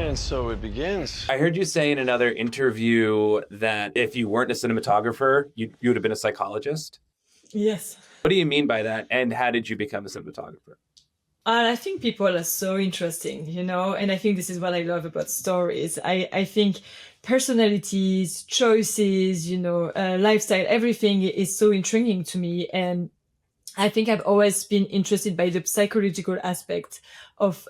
And so it begins. I heard you say in another interview that if you weren't a cinematographer, you would have been a psychologist. Yes. What do you mean by that? And how did you become a cinematographer? I think people are so interesting, and I think this is what I love about stories. I think personalities, choices, lifestyle, everything is so intriguing to me. And I think I've always been interested by the psychological aspect of,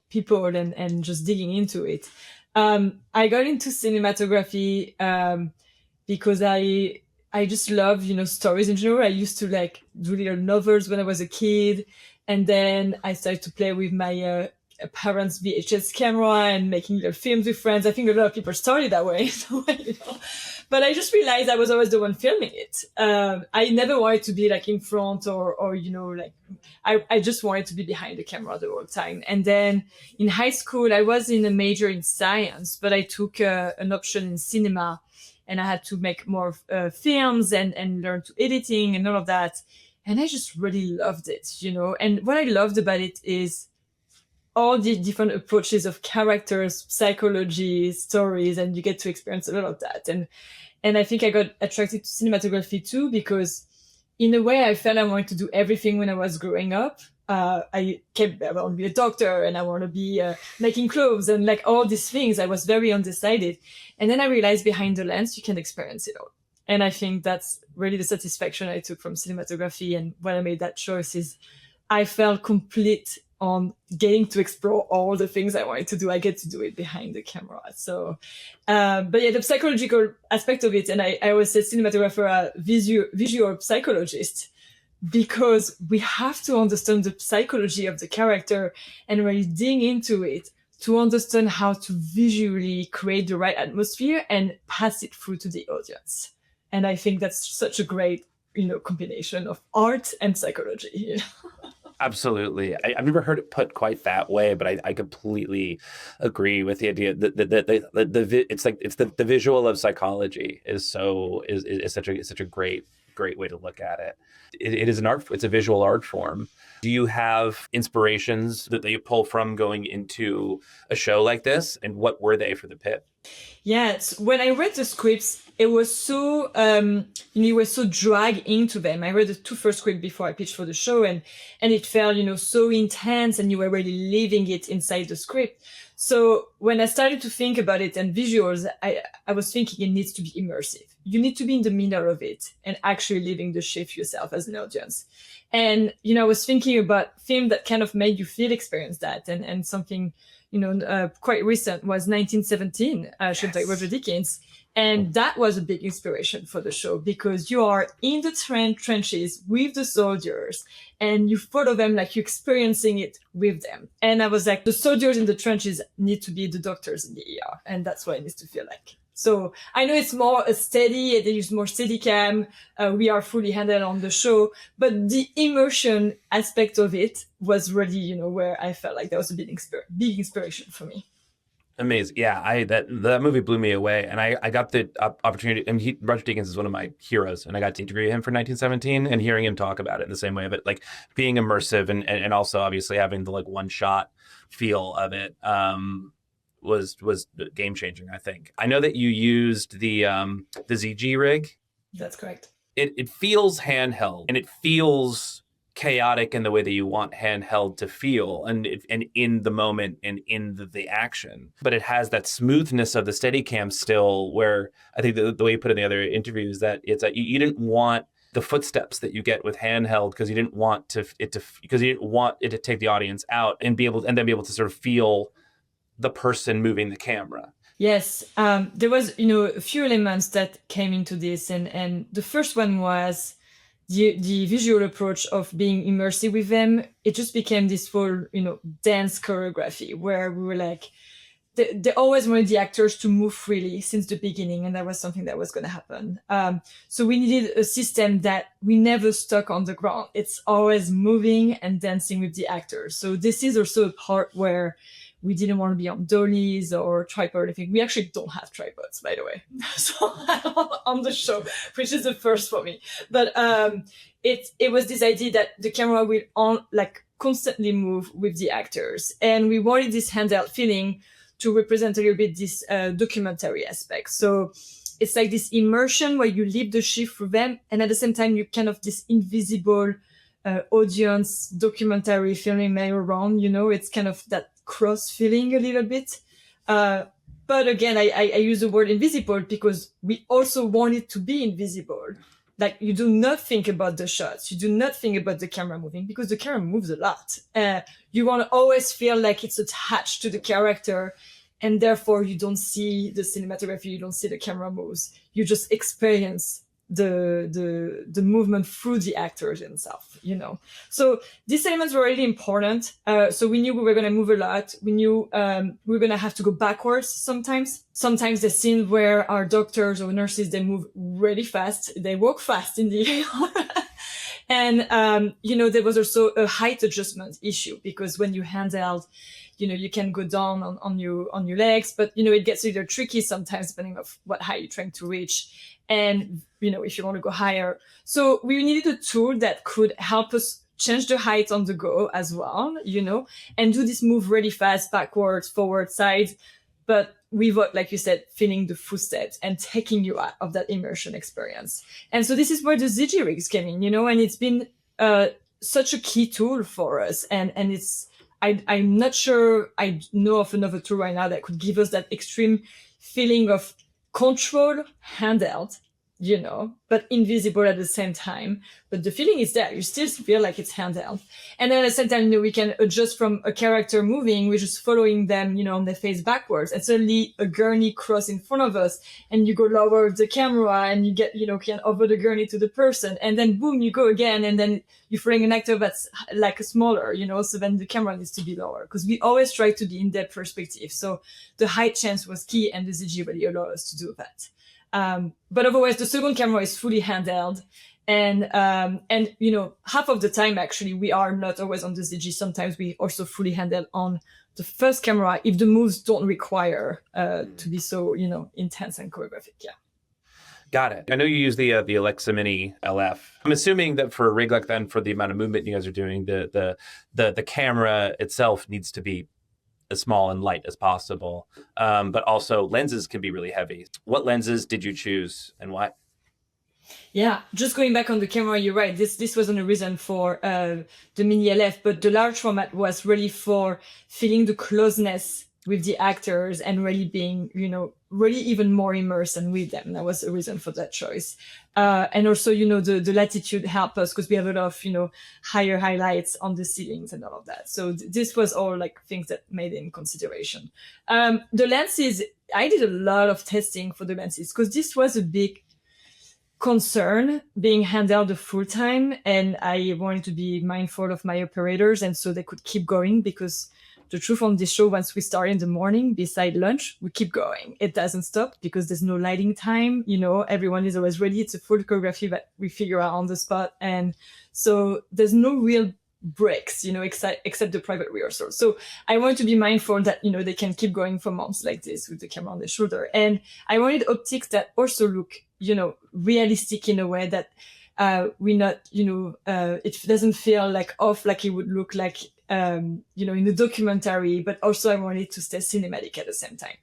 people and just digging into it. I got into cinematography because I just love, stories in general. I used to do little novels when I was a kid. And then I started to play with my parents' VHS camera and making little films with friends. I think a lot of people started that way. But I just realized I was always the one filming it. I never wanted to be in front or I just wanted to be behind the camera the whole time. And then in high school, I was in a major in science, but I took an option in cinema, and I had to make more films and learn to editing and all of that. And I just really loved it, And what I loved about it is all the different approaches of characters, psychology, stories, and you get to experience a lot of that. And I think I got attracted to cinematography too, because in a way I felt I wanted to do everything when I was growing up. I want to be a doctor, and I want to be making clothes and all these things. I was very undecided. And then I realized behind the lens, you can experience it all. And I think that's really the satisfaction I took from cinematography. And when I made that choice is I felt complete on getting to explore all the things I wanted to do. I get to do it behind the camera. So, but yeah, the psychological aspect of it. And I always say cinematographer are visual psychologist, because we have to understand the psychology of the character and really dig into it to understand how to visually create the right atmosphere and pass it through to the audience. And I think that's such a great, combination of art and psychology. Absolutely. I've never heard it put quite that way, but I completely agree with the idea that the visual of psychology is such a great way to look at it. It is it's a visual art form. Do you have inspirations that you pull from going into a show like this, and what were they for the Pitt? Yes, when I read the scripts, it was so you were so dragged into them. I read the two first scripts before I pitched for the show, and it felt so intense, and you were really living it inside the script. So when I started to think about it and visuals, I was thinking it needs to be immersive. You need to be in the middle of it and actually living the shift yourself as an audience. And I was thinking about film that kind of made you experience that, and something quite recent was 1917, shot by Roger Deakins. And that was a big inspiration for the show, because you are in the trenches with the soldiers and you follow them like you're experiencing it with them. And I was like, the soldiers in the trenches need to be the doctors in the ER. And that's what it needs to feel like. So I know it's more steady, they use more steady cam. We are fully handled on the show, but the immersion aspect of it was really, where I felt like that was a big inspiration for me. Amazing. Yeah, that movie blew me away, and I got the opportunity. I mean, Roger Deakins is one of my heroes, and I got to interview him for 1917, and hearing him talk about it in the same way of it, being immersive, and also obviously having the one shot feel of it. Was game changing, I think. I know that you used the ZeeGee rig. That's correct. It feels handheld, and it feels chaotic in the way that you want handheld to feel, and in the moment and in the action. But it has that smoothness of the Steadicam still, where I think the way you put it in the other interviews, that it's that you didn't want the footsteps that you get with handheld, because you didn't want it to take the audience out and be able to sort of feel the person moving the camera. Yes, there was a few elements that came into this, and the first one was the visual approach of being immersive with them. It just became this full dance choreography, where we were like, they always wanted the actors to move freely since the beginning, and that was something that was going to happen. So we needed a system that we never stuck on the ground. It's always moving and dancing with the actors. So this is also a part where we didn't want to be on dollies or tripod or anything. We actually don't have tripods, by the way, so on the show, which is the first for me. But it was this idea that the camera will constantly move with the actors, and we wanted this handheld feeling to represent a little bit this documentary aspect. So it's like this immersion where you live the shift through them, and at the same time you kind of this invisible audience documentary feeling around, it's kind of that cross feeling a little bit. But again, I use the word invisible because we also want it to be invisible. Like, you do not think about the shots, you do not think about the camera moving, because the camera moves a lot. You want to always feel like it's attached to the character, and therefore you don't see the cinematography, you don't see the camera moves, you just experience the movement through the actors themselves, So these elements were really important. So we knew we were going to move a lot. We knew we were going to have to go backwards sometimes. Sometimes the scene where our doctors or nurses, they move really fast. They walk fast in the air. And, there was also a height adjustment issue, because when you handheld, you can go down on your legs, but, it gets a little tricky sometimes depending on what height you're trying to reach. And, if you want to go higher. So we needed a tool that could help us change the height on the go as well, and do this move really fast, backwards, forward, sides, but without, like you said, feeling the footsteps and taking you out of that immersion experience. And so this is where the ZeeGee rigs came in, and it's been such a key tool for us. And it's, I'm not sure I know of another tool right now that could give us that extreme feeling of control, handheld, but invisible at the same time. But the feeling is there. You still feel like it's handheld. And then at the same time, we can adjust from a character moving. We're just following them, on their face backwards. And suddenly a gurney cross in front of us, and you go lower the camera, and you get, can over the gurney to the person. And then boom, you go again. And then you're following an actor that's like a smaller, so then the camera needs to be lower, because we always try to be in depth perspective. So the height change was key, and the ZeeGee really allowed us to do that. But otherwise, the second camera is fully handheld. And half of the time, actually, we are not always on the ZeeGee. Sometimes we also fully handheld on the first camera if the moves don't require to be so, intense and choreographic. Yeah. Got it. I know you use the Alexa Mini LF. I'm assuming that for a rig like that, for the amount of movement you guys are doing, the camera itself needs to be as small and light as possible. But also lenses can be really heavy. What lenses did you choose and why? Yeah, just going back on the camera, you're right. This wasn't a reason for the Mini LF, but the large format was really for feeling the closeness with the actors and really being, really even more immersed and with them. That was a reason for that choice. And also, the latitude helped us because we have a lot of, higher highlights on the ceilings and all of that. So this was all like things that made in consideration. The lenses, I did a lot of testing for the lenses because this was a big concern being handheld the full time. And I wanted to be mindful of my operators. And so they could keep going because the truth on this show, once we start in the morning, beside lunch, we keep going. It doesn't stop because there's no lighting time. Everyone is always ready. It's a full choreography that we figure out on the spot. And so there's no real breaks, except the private rehearsal. So I want to be mindful that, they can keep going for months like this with the camera on their shoulder. And I wanted optics that also look, realistic in a way that we not, it doesn't feel like off, like it would look like, in the documentary, but also I wanted to stay cinematic at the same time.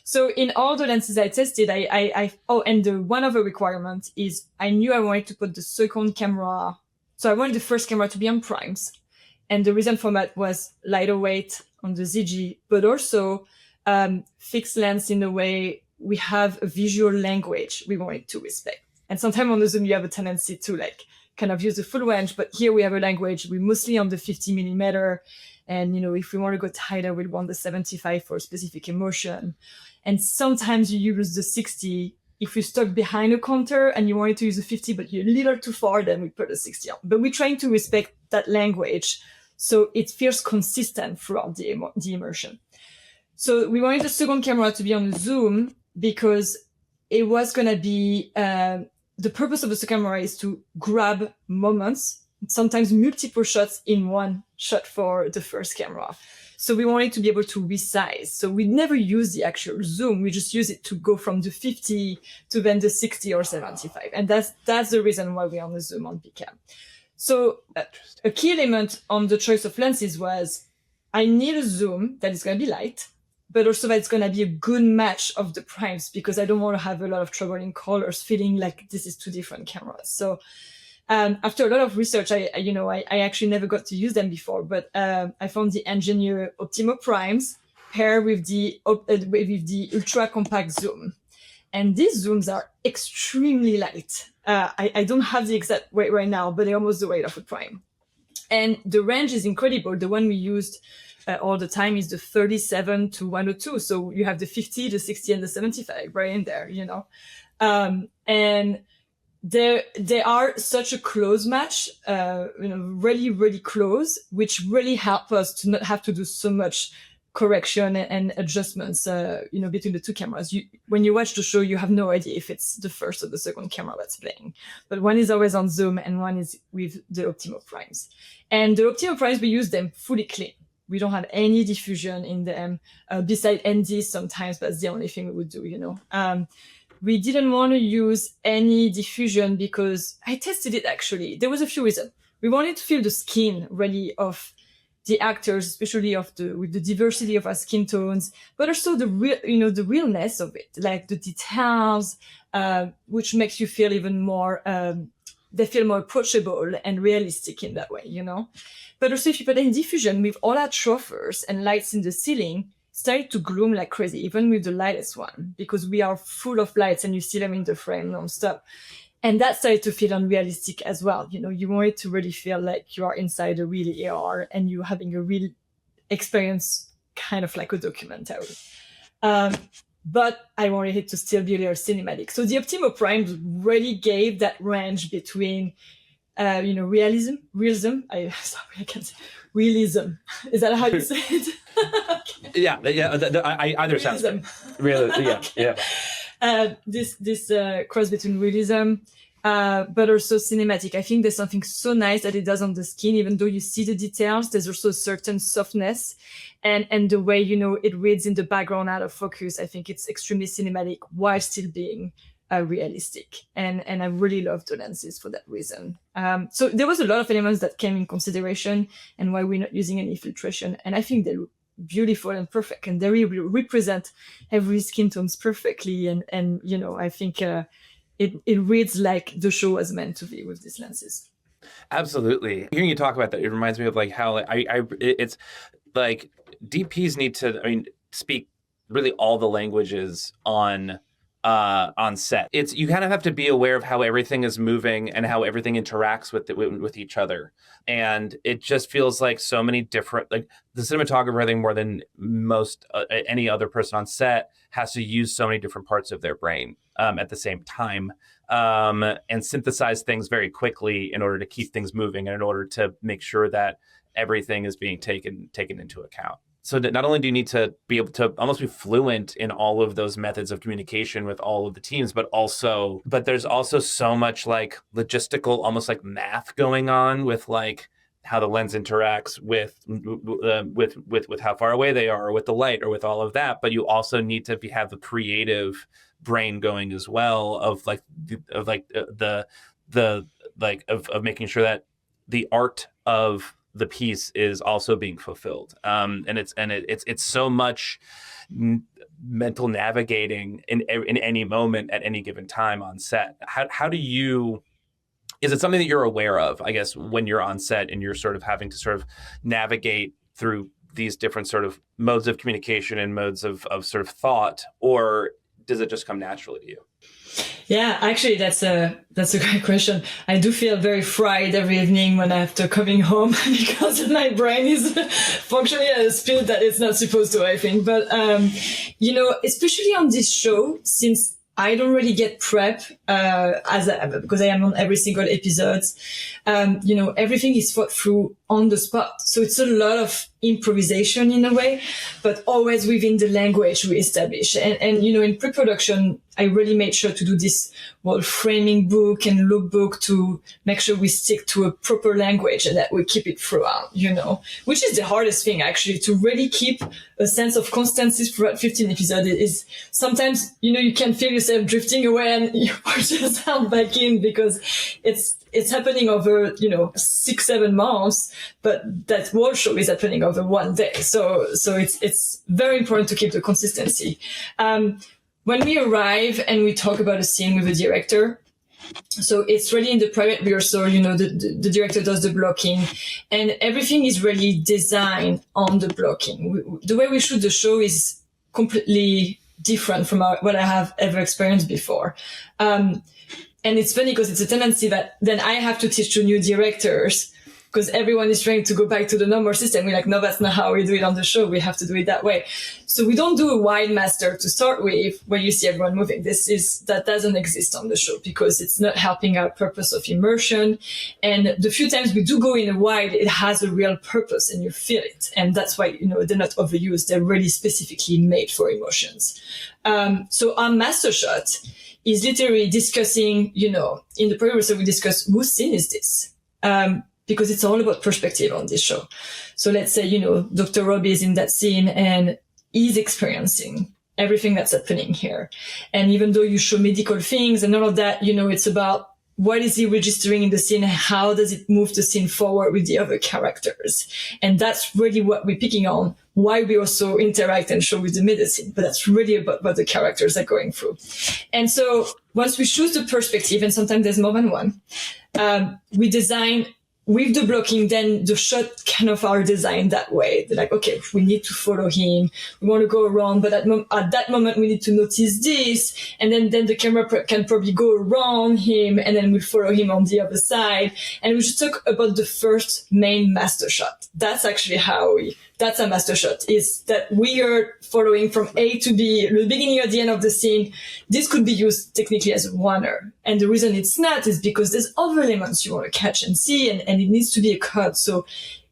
So in all the lenses I tested, and the one other requirement is I knew I wanted to put the second camera. So I wanted the first camera to be on primes. And the reason for that was lighter weight on the ZeeGee, but also fixed lens in a way we have a visual language we wanted to respect. And sometimes on the Zoom, you have a tendency to kind of use the full range, but here we have a language. We're mostly on the 50 millimeter. And, if we want to go tighter, we want the 75 for a specific emotion. And sometimes you use the 60 if you're stuck behind a counter and you wanted to use the 50, but you're a little too far, then we put a 60 on. But we're trying to respect that language so it feels consistent throughout the immersion. So we wanted the second camera to be on the Zoom because it was going to be, the purpose of the second camera is to grab moments, sometimes multiple shots in one shot for the first camera. So we wanted to be able to resize. So we never use the actual zoom. We just use it to go from the 50 to then the 60 or 75. And that's the reason why we're on the zoom on PCAM. So a key element on the choice of lenses was I need a zoom that is going to be light, but also that it's going to be a good match of the primes, because I don't want to have a lot of trouble in colors feeling like this is two different cameras. So after a lot of research, I actually never got to use them before, but I found the Angénieux Optimo primes paired with the ultra compact zoom. And these zooms are extremely light. I don't have the exact weight right now, but they're almost the weight of a prime. And the range is incredible. The one we used all the time is the 37 to 102. So you have the 50, the 60, and the 75 right in there, and they are such a close match, really, really close, which really help us to not have to do so much correction and adjustments, between the two cameras. When you watch the show, you have no idea if it's the first or the second camera that's playing. But one is always on zoom and one is with the Optimo primes. And the Optimo primes, we use them fully clean. We don't have any diffusion in them, beside ND sometimes, but that's the only thing we would do, We didn't want to use any diffusion because I tested it actually. There was a few reasons. We wanted to feel the skin really of the actors, especially with the diversity of our skin tones, but also the the realness of it, like the details, which makes you feel even more, they feel more approachable and realistic in that way, But also if you put in diffusion with all our troffers and lights in the ceiling, started to gloom like crazy, even with the lightest one, because we are full of lights and you see them in the frame nonstop. And that started to feel unrealistic as well. You want it to really feel like you are inside a real AR and you're having a real experience, kind of like a documentary. But I wanted it to still be real cinematic. So the Optimo primes really gave that range between, realism. I can't say realism. Is that how you say it? Okay. Yeah. Either sounds good. Realism. Yeah. This cross between realism, but also cinematic. I think there's something so nice that it does on the skin, even though you see the details, there's also a certain softness and the way, it reads in the background out of focus. I think it's extremely cinematic while still being realistic. And I really love the lenses for that reason. So there was a lot of elements that came in consideration and why we're not using any filtration. And I think they look beautiful and perfect, and they really represent every skin tones perfectly. And I think it reads like the show was meant to be with these lenses. Absolutely. Hearing you talk about that, it reminds me of like how it's like DPs need to, speak really all the languages on set. You kind of have to be aware of how everything is moving and how everything interacts with each other. And it just feels like so many different, like the cinematographer, I think more than most any other person on set, has to use so many different parts of their brain at the same time, and synthesize things very quickly in order to keep things moving and in order to make sure that everything is being taken into account. So not only do you need to be able to almost be fluent in all of those methods of communication with all of the teams, but there's also so much like logistical, almost like math going on with like how the lens interacts with how far away they are, or with the light, or with all of that. But you also need to have the creative brain going as well of making sure that the art of the piece is also being fulfilled, and it's so much mental navigating in any moment at any given time on set. How do you? Is it something that you're aware of, I guess, when you're on set and you're sort of having to sort of navigate through these different sort of modes of communication and modes of sort of thought, or does it just come naturally to you? Yeah, actually, that's a great question. I do feel very fried every evening when after coming home because my brain is functioning at a speed that it's not supposed to, I think. But, especially on this show, since I don't really get prep, because I am on every single episode, everything is thought through on the spot. So it's a lot of improvisation in a way, but always within the language we establish. And in pre-production, I really made sure to do this whole framing book and lookbook to make sure we stick to a proper language and that we keep it throughout, which is the hardest thing actually, to really keep a sense of constancy throughout 15 episodes. Is sometimes, you can feel yourself drifting away and you push yourself back in because it's it's happening over, 6-7 months, but that whole show is happening over one day. So it's very important to keep the consistency. When we arrive and we talk about a scene with the director, so it's really in the private rehearsal, the director does the blocking, and everything is really designed on the blocking. The way we shoot the show is completely different from what I have ever experienced before. And it's funny because it's a tendency that then I have to teach to new directors, because everyone is trying to go back to the number system. We're like, no, that's not how we do it on the show. We have to do it that way. So we don't do a wide master to start with where you see everyone moving. That doesn't exist on the show because it's not helping our purpose of immersion. And the few times we do go in a wide, it has a real purpose and you feel it. And that's why, they're not overused. They're really specifically made for emotions. So our master shot is literally discussing, in the pre-rehearsal, we discuss whose scene is this? Because it's all about perspective on this show. So let's say, Dr. Robbie is in that scene and he's experiencing everything that's happening here. And even though you show medical things and all of that, it's about what is he registering in the scene? How does it move the scene forward with the other characters? And that's really what we're picking on, why we also interact and show with the medicine. But that's really about what the characters are going through. And so once we choose the perspective, and sometimes there's more than one, we design with the blocking, then the shot kind of are designed that way. They're like, okay, we need to follow him. We want to go around, but at that moment, we need to notice this. And then the camera can probably go around him and then we follow him on the other side. And we should talk about the first main master shot. That's actually that's a master shot, is that we are following from A to B, the beginning or the end of the scene. This could be used technically as a oneer. And the reason it's not is because there's other elements you want to catch and see, and it needs to be a cut. So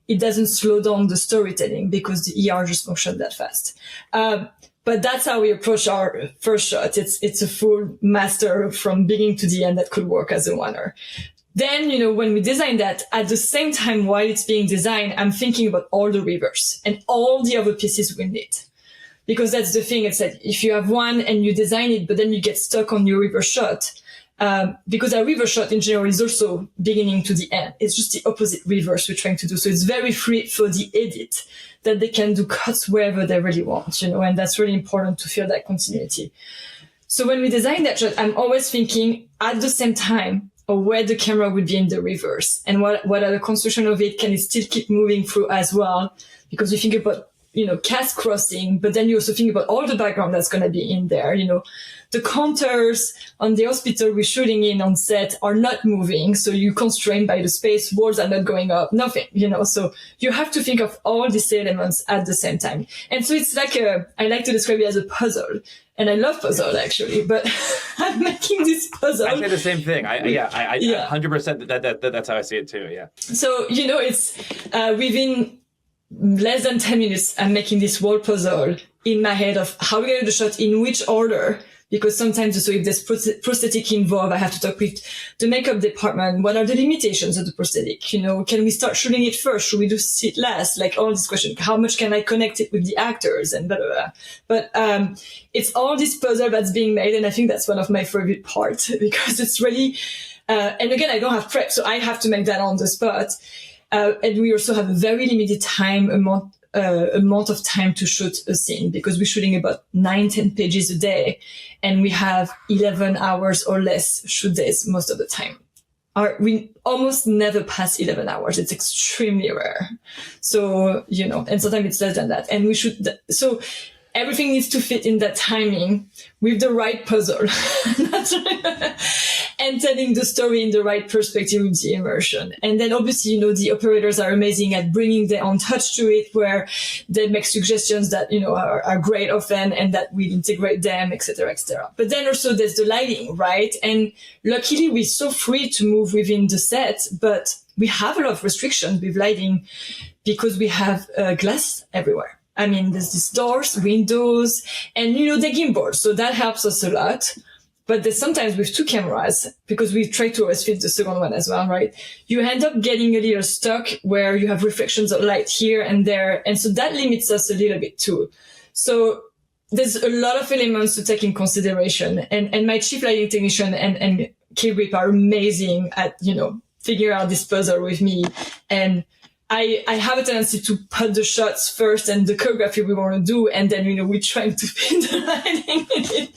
it doesn't slow down the storytelling because the ER just functions that fast. But that's how we approach our first shot. It's a full master from beginning to the end that could work as a oneer. Then, when we design that, at the same time while it's being designed, I'm thinking about all the reverse and all the other pieces we need. Because that's the thing, it's that if you have one and you design it, but then you get stuck on your reverse shot, because a reverse shot in general is also beginning to the end. It's just the opposite reverse we're trying to do. So it's very free for the edit that they can do cuts wherever they really want, and that's really important to feel that continuity. So when we design that shot, I'm always thinking at the same time, or where the camera would be in the reverse, and what are the construction of it? Can it still keep moving through as well? Because you think about, cast crossing, but then you also think about all the background that's going to be in there. The counters on the hospital we're shooting in on set are not moving. So you're constrained by the space, walls are not going up, nothing, so you have to think of all these elements at the same time. And so it's like I like to describe it as a puzzle. And I love puzzle actually, but I'm making this puzzle. I say the same thing. I 100% that's how I see it too. Yeah. So, it's within less than 10 minutes, I'm making this whole puzzle in my head of how we're going to do the shot, in which order, because sometimes, so if there's prosthetic involved, I have to talk with the makeup department. What are the limitations of the prosthetic? Can we start shooting it first? Should we do it last? Like all these questions. How much can I connect it with the actors and blah, blah, blah. But, it's all this puzzle that's being made. And I think that's one of my favorite parts because it's really, and again, I don't have prep, so I have to make that on the spot. And we also have a very limited amount of time to shoot a scene because we're shooting about 9-10 pages a day and we have 11 hours or less shoot days most of the time. We almost never pass 11 hours. It's extremely rare. So, and sometimes it's less than that. And we should, so everything needs to fit in that timing with the right puzzle and telling the story in the right perspective with the immersion. And then obviously, the operators are amazing at bringing their own touch to it where they make suggestions that, are great often and that we integrate them, et cetera, et cetera. But then also there's the lighting, right? And luckily we're so free to move within the set, but we have a lot of restrictions with lighting because we have glass everywhere. I mean, there's these doors, windows, and, the gimbal. So that helps us a lot. But there's sometimes with two cameras, because we try to always fit the second one as well, right? You end up getting a little stuck where you have reflections of light here and there. And so that limits us a little bit too. So there's a lot of elements to take in consideration. And my chief lighting technician and Kay Rip are amazing at, figure out this puzzle with me. And I have a tendency to put the shots first and the choreography we want to do, and then, we're trying to fit the lighting in it.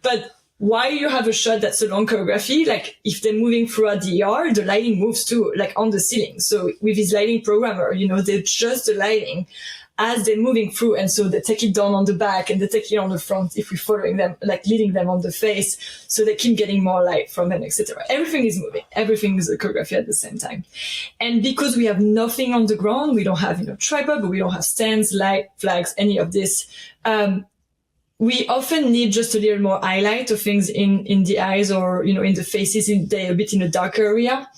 But while you have a shot that's a long choreography, like if they're moving throughout the ER, the lighting moves too, like on the ceiling. So with this lighting programmer, they adjust the lighting as they're moving through. And so they take it down on the back and they take it on the front if we're following them, like leading them on the face. So they keep getting more light from them, etc. Everything is moving. Everything is a choreography at the same time. And because we have nothing on the ground, we don't have, tripod, but we don't have stands, light, flags, any of this. We often need just a little more highlight of things in the eyes or, in the faces, they're a bit in a darker area.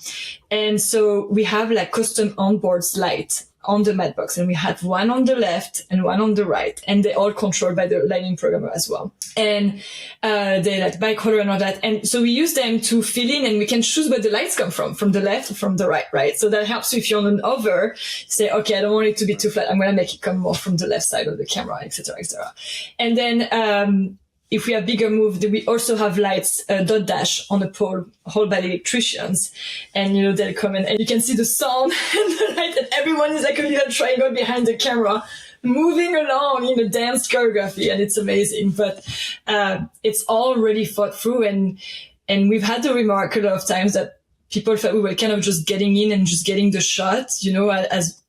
And so we have like custom onboards light on the matte box, and we have one on the left and one on the right, and they're all controlled by the lighting programmer as well. And they like by color and all that. And so we use them to fill in, and we can choose where the lights come from the left or from the right, right? So that helps you if you're on an over, say, okay, I don't want it to be too flat. I'm going to make it come more from the left side of the camera, etc., etc. And then, if we have bigger move, we also have lights, dot dash on a pole held by the electricians. And, they'll come in and you can see the sound and the light, and everyone is like a little triangle behind the camera moving along in a dance choreography. And it's amazing, but, it's all really thought through. And we've had the remark a lot of times that people felt we were kind of just getting in and just getting the shot, as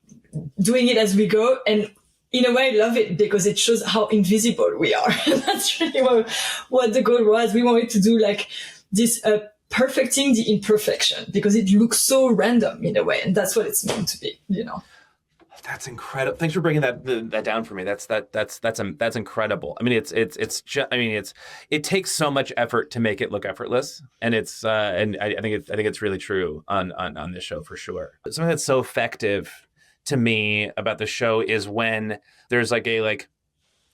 doing it as we go. And in a way, I love it because it shows how invisible we are. And that's really what the goal was. We wanted to do like this, perfecting the imperfection because it looks so random in a way. And that's what it's meant to be, That's incredible. Thanks for breaking that down for me. That's incredible. I mean, it takes so much effort to make it look effortless, and and I think it's really true on this show for sure. Something that's so effective to me about the show is when there's like a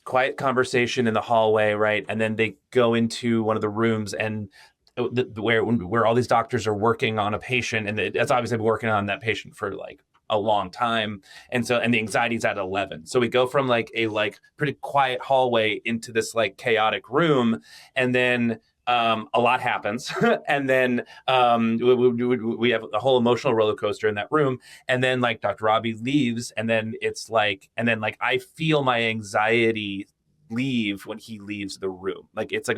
quiet conversation in the hallway, right? And then they go into one of the rooms and where all these doctors are working on a patient, and it's obviously been working on that patient for like a long time. And the anxiety's at 11. So we go from like a pretty quiet hallway into this like chaotic room, and then a lot happens. And then we have a whole emotional roller coaster in that room. And then like Dr. Robbie leaves, and then I feel my anxiety leave when he leaves the room. Like it's like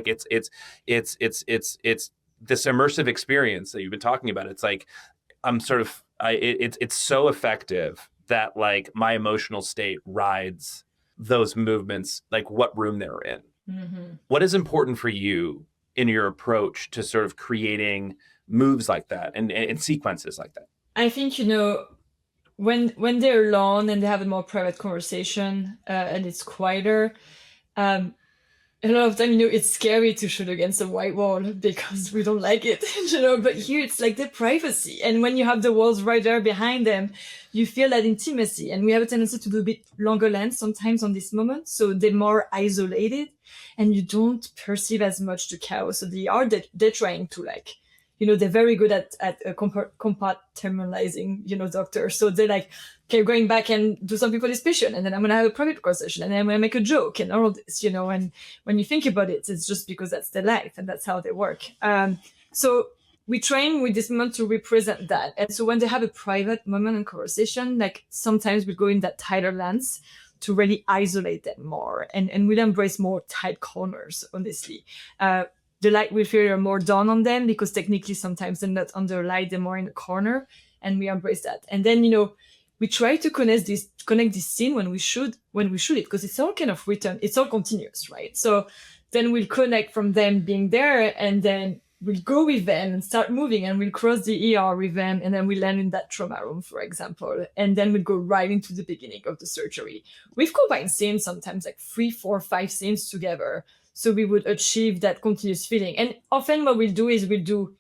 it's this immersive experience that you've been talking about. It's like it's so effective that like my emotional state rides those movements, like what room they're in. Mm-hmm. What is important for you in your approach to sort of creating moves like that and sequences like that? I think, when they're alone and they have a more private conversation and it's quieter, a lot of time, it's scary to shoot against a white wall because we don't like it, but here it's like the privacy. And when you have the walls right there behind them, you feel that intimacy. And we have a tendency to do a bit longer lens sometimes on this moment. So they're more isolated and you don't perceive as much the chaos. So they're trying to they're very good at compartmentalizing, doctors. So they're like, okay, going back and do something for this patient, and then I'm going to have a private conversation, and then I'm going to make a joke and all of this, and when you think about it, it's just because that's their life and that's how they work. So we train with this moment to represent that. And so when they have a private moment and conversation, like sometimes we go in that tighter lens to really isolate them more, and we'll embrace more tight corners, honestly. The light will feel more down on them because technically sometimes they're not under light, they're more in the corner, and we embrace that. And then, we try to connect this scene when we shoot it, because it's all kind of written, it's all continuous, right? So then we'll connect from them being there, and then we'll go with them and start moving, and we'll cross the ER with them, and then we land in that trauma room, for example, and then we'll go right into the beginning of the surgery. We've combined scenes sometimes like 3, 4, 5 scenes together. So we would achieve that continuous feeling. And often what we'll do is we'll do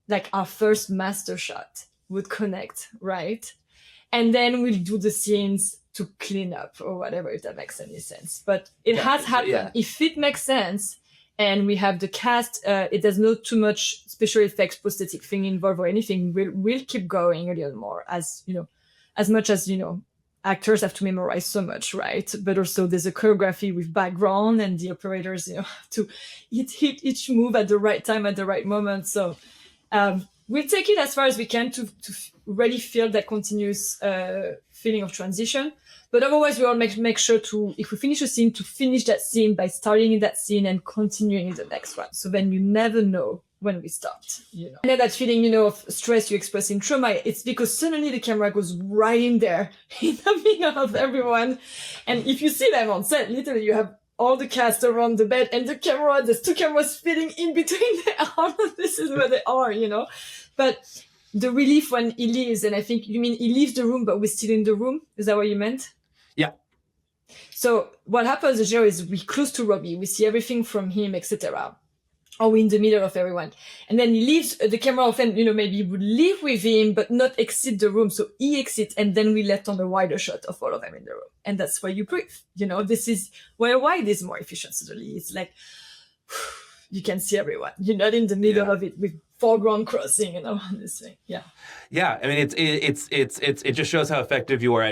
like our first master shot would connect, right? And then we'll do the scenes to clean up or whatever, if that makes any sense. But it has happened. Yeah. If it makes sense and we have the cast, it does not too much special effects, prosthetic thing involved or anything, we'll keep going a little more as much as, actors have to memorize so much, right? But also there's a choreography with background, and the operators, have to hit each move at the right time, at the right moment. So we'll take it as far as we can to really feel that continuous feeling of transition. But otherwise, we all make sure to, if we finish a scene, to finish that scene by starting in that scene and continuing in the next one. So then you never know when we stopped, you know. And then that feeling, you know, of stress you express in trauma, it's because suddenly the camera goes right in there, in the middle of everyone. And if you see them on set, literally you have all the cast around the bed and the camera, there's two cameras fitting in between them. All of this is where they are, you know. But the relief when he leaves, and I think you mean he leaves the room, but we're still in the room. Is that what you meant? Yeah. So what happens here is we close to Robbie, we see everything from him, etc. Or we're in the middle of everyone. And then he leaves, the camera often, you know, maybe would leave with him, but not exit the room. So he exits, and then we left on a wider shot of all of them in the room. And that's where you breathe. You know, this is where wide is more efficient suddenly. It's like, you can see everyone. You're not in the middle of it with foreground crossing, you know, this thing. Yeah. Yeah. I mean, it just shows how effective you are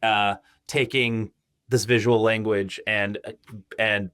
at taking this visual language and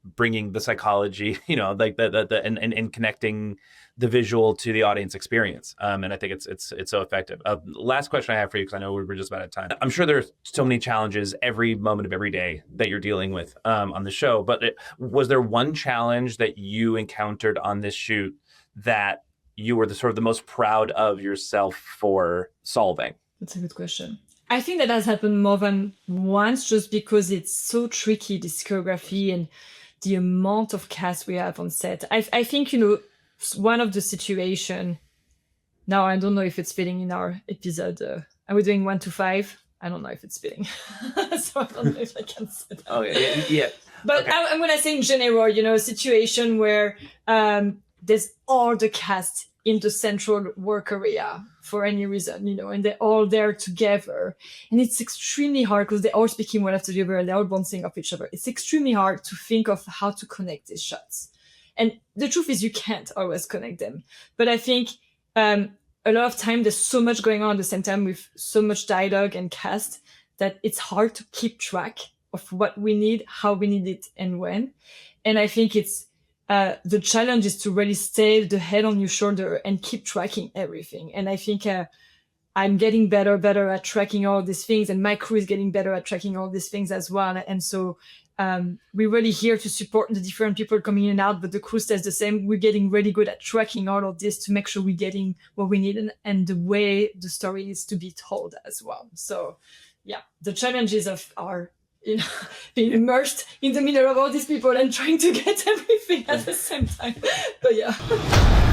bringing the psychology, you know, like and connecting the visual to the audience experience. And I think it's so effective. Last question I have for you, because I know we're just about out of time. I'm sure there's so many challenges every moment of every day that you're dealing with on the show, but was there one challenge that you encountered on this shoot that you were the most proud of yourself for solving? That's a good question. I think that has happened more than once, just because it's so tricky, this choreography and the amount of cast we have on set. I think, you know, one of the situation, now I don't know if it's fitting in our episode. Are we doing 1 to 5? I don't know if it's fitting. So I don't know if I can say that. Oh, yeah. But okay. I'm going to say in general, you know, a situation where there's all the cast in the central work area for any reason, you know, and they're all there together. And it's extremely hard because they're all speaking one after the other and they're all bouncing off each other. It's extremely hard to think of how to connect these shots. And the truth is you can't always connect them. But I think a lot of time there's so much going on at the same time with so much dialogue and cast that it's hard to keep track of what we need, how we need it, and when. And I think it's the challenge is to really stay the head on your shoulder and keep tracking everything. And I think I'm getting better at tracking all these things, and my crew is getting better at tracking all these things as well. And so we're really here to support the different people coming in and out, but the crew stays the same. We're getting really good at tracking all of this to make sure we're getting what we need and the way the story is to be told as well. So yeah, the challenges are, you know, being immersed in the middle of all these people and trying to get everything at the same time. But yeah.